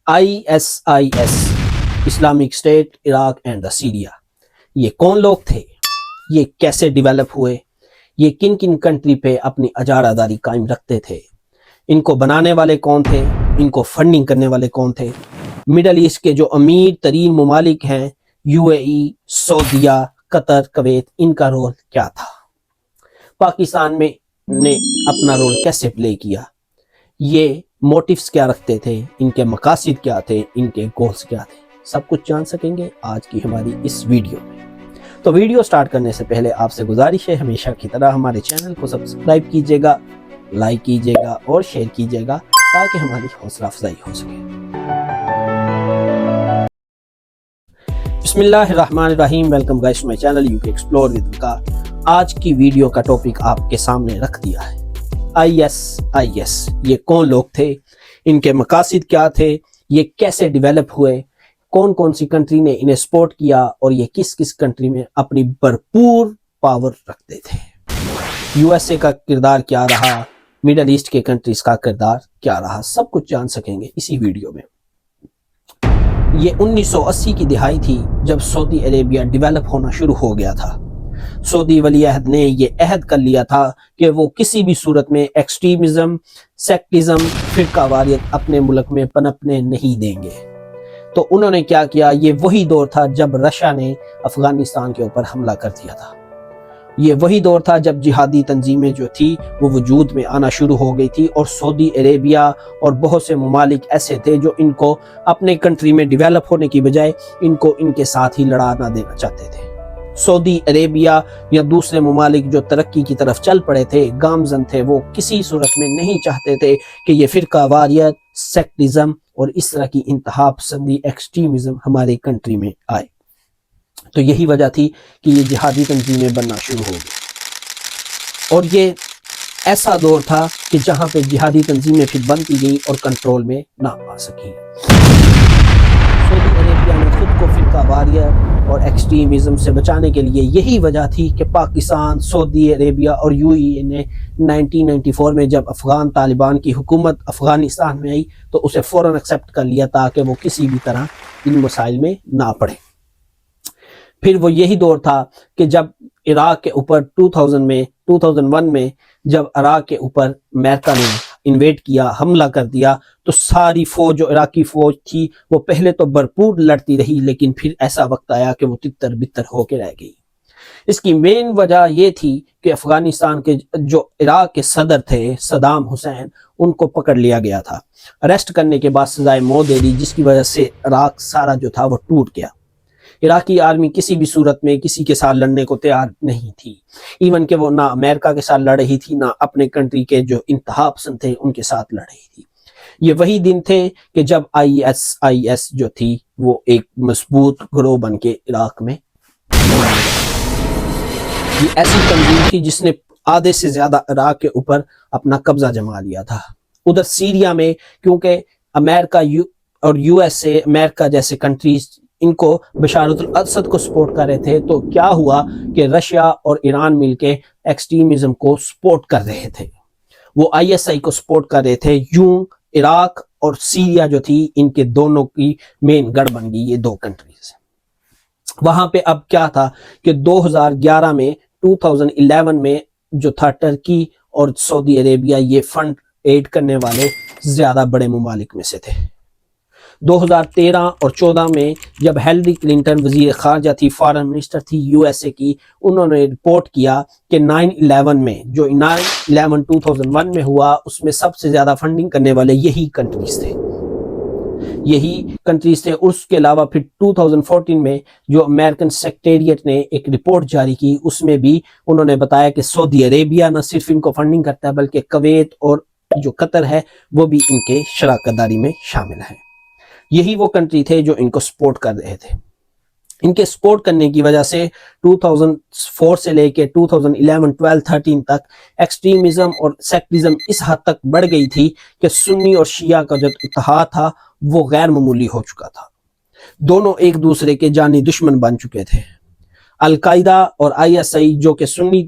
ISIS Islamic state Iraq and the Syria, یہ کون لوگ تھے، یہ کیسے ڈیولپ ہوئے، یہ کن کن کنٹری پہ اپنی اجارہ داری قائم رکھتے تھے، ان کو بنانے والے کون تھے، ان کو فنڈنگ کرنے والے کون تھے، مڈل ایسٹ کے جو امیر ترین ممالک ہیں UAE، سعودیہ، قطر، کویت، ان کا رول کیا تھا، پاکستان میں نے اپنا رول کیسے پلے کیا، یہ موٹیوز کیا رکھتے تھے، ان کے مقاصد کیا تھے، ان کے گولز کیا تھے، سب کچھ جان سکیں گے آج کی ہماری اس ویڈیو میں۔ تو ویڈیو سٹارٹ کرنے سے پہلے آپ سے گزارش ہے ہمیشہ کی طرح ہمارے چینل کو سبسکرائب کیجئے گا، لائک کیجئے گا اور شیئر کیجئے گا تاکہ ہماری حوصلہ افزائی ہو سکے۔ بسم اللہ الرحمن الرحیم، welcome guys to my channel UK explore with Waqar. آج کی ویڈیو کا ٹاپک آپ کے سامنے رکھ دیا ہے ISIS، یہ کون لوگ تھے، ان کے مقاصد کیا تھے، یہ کیسے ڈیولپ ہوئے، کون کون سی کنٹری نے انہیں سپورٹ کیا اور یہ کس کس کنٹری میں اپنی بھرپور پاور رکھتے تھے، USA کا کردار کیا رہا، مڈل ایسٹ کے کنٹریز کا کردار کیا رہا، سب کچھ جان سکیں گے اسی ویڈیو میں۔ یہ 1980 کی دہائی تھی جب سعودی عربیہ ڈیولپ ہونا شروع ہو گیا تھا۔ سعودی ولی عہد نے یہ عہد کر لیا تھا کہ وہ کسی بھی صورت میں ایکسٹریمزم، سیکٹزم، فرقہ واریت اپنے ملک میں پنپنے نہیں دیں گے۔ تو انہوں نے کیا کیا، یہ وہی دور تھا جب رشیا نے افغانستان کے اوپر حملہ کر دیا تھا، یہ وہی دور تھا جب جہادی تنظیمیں جو تھی وہ وجود میں آنا شروع ہو گئی تھی، اور سعودی عربیہ اور بہت سے ممالک ایسے تھے جو ان کو اپنے کنٹری میں ڈیولپ ہونے کی بجائے ان کو ان کے ساتھ ہی لڑا نہ دینا چاہتے تھے۔ سعودی عربیہ یا دوسرے ممالک جو ترقی کی طرف چل پڑے تھے، گامزن تھے، وہ کسی صورت میں نہیں چاہتے تھے کہ یہ فرقہ واریت، سیکٹزم اور اس طرح کی انتہا پسندی، ایکسٹریمزم ہمارے کنٹری میں آئے۔ تو یہی وجہ تھی کہ یہ جہادی تنظیمیں بننا شروع ہو گئی، اور یہ ایسا دور تھا کہ جہاں پہ جہادی تنظیمیں پھر بنتی گئیں اور کنٹرول میں نہ آ سکیں۔ سعودی عربیہ نے خود کو فرقہ واریت اور ایکسٹریمزم سے بچانے کے لیے یہی وجہ تھی کہ پاکستان، سعودی عربیہ اور UAE نے 1994 میں جب افغان طالبان کی حکومت افغانستان میں آئی تو اسے فوراً ایکسیپٹ کر لیا تاکہ وہ کسی بھی طرح ان مسائل میں نہ پڑے۔ پھر وہ یہی دور تھا کہ جب عراق کے اوپر 2001 میں جب عراق کے اوپر امریکہ نے انویٹ کیا، حملہ کر دیا، تو ساری فوج جو عراقی فوج تھی وہ پہلے تو بھرپور لڑتی رہی، لیکن پھر ایسا وقت آیا کہ وہ تتر بتر ہو کے رہ گئی۔ اس کی مین وجہ یہ تھی کہ افغانستان کے جو عراق کے صدر تھے صدام حسین، ان کو پکڑ لیا گیا تھا، اریسٹ کرنے کے بعد سزائے موت دے دی، جس کی وجہ سے عراق سارا جو تھا وہ ٹوٹ گیا۔ عراقی آرمی کسی بھی صورت میں کسی کے ساتھ لڑنے کو تیار نہیں تھی، ایون کہ وہ نہ امریکہ کے ساتھ لڑ رہی تھی، نہ اپنے کنٹری کے جو انتہا پسند تھے ان کے ساتھ لڑ رہی تھی۔ یہ وہی دن تھے کہ جب ISIS جو تھی وہ ایک مضبوط گروہ بن کے عراق میں، یہ ایسی تنظیم تھی جس نے آدھے سے زیادہ عراق کے اوپر اپنا قبضہ جما لیا تھا۔ ادھر سیریا میں کیونکہ امریکہ اور USA، امریکہ جیسے کنٹریز ان کو بشار الاسد کو سپورٹ کر رہے تھے، تو کیا ہوا کہ رشیا اور ایران مل کے ایکسٹریمزم کو سپورٹ کر رہے تھے، وہ ISI کو سپورٹ کر رہے تھے۔ یوں عراق اور سیریا جو تھی ان کے دونوں کی مین گڑھ بن گئی یہ دو کنٹریز۔ وہاں پہ اب کیا تھا کہ 2011 میں 2011 میں جو تھا ٹرکی اور سعودی عربیہ یہ فنڈ ایڈ کرنے والے زیادہ بڑے ممالک میں سے تھے۔ 2013 اور 14 میں جب ہیلری کلنٹن وزیر خارجہ تھی، فارن منسٹر تھی USA کی، انہوں نے رپورٹ کیا کہ 9/11 میں جو 9/11 2001 میں ہوا اس میں سب سے زیادہ فنڈنگ کرنے والے یہی کنٹریز تھے۔ اس کے علاوہ پھر 2014 میں جو امریکن سیکریٹریٹ نے ایک رپورٹ جاری کی، اس میں بھی انہوں نے بتایا کہ سعودی عربیہ نہ صرف ان کو فنڈنگ کرتا ہے بلکہ کویت اور جو قطر ہے وہ بھی ان کے شراکت داری میں شامل ہیں۔ یہی وہ کنٹری تھے جو ان کو سپورٹ کر رہے تھے۔ ان کے سپورٹ کرنے کی وجہ سے 2004 سے لے کے 2011، 12، 13 تک ایکسٹریمزم اور سیکٹرزم اس حد تک بڑھ گئی تھی کہ سنی اور شیعہ کا جو اتحاد تھا وہ غیر معمولی ہو چکا تھا، دونوں ایک دوسرے کے جانی دشمن بن چکے تھے۔ القاعدہ اور ISI جو کہ سنی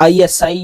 ISI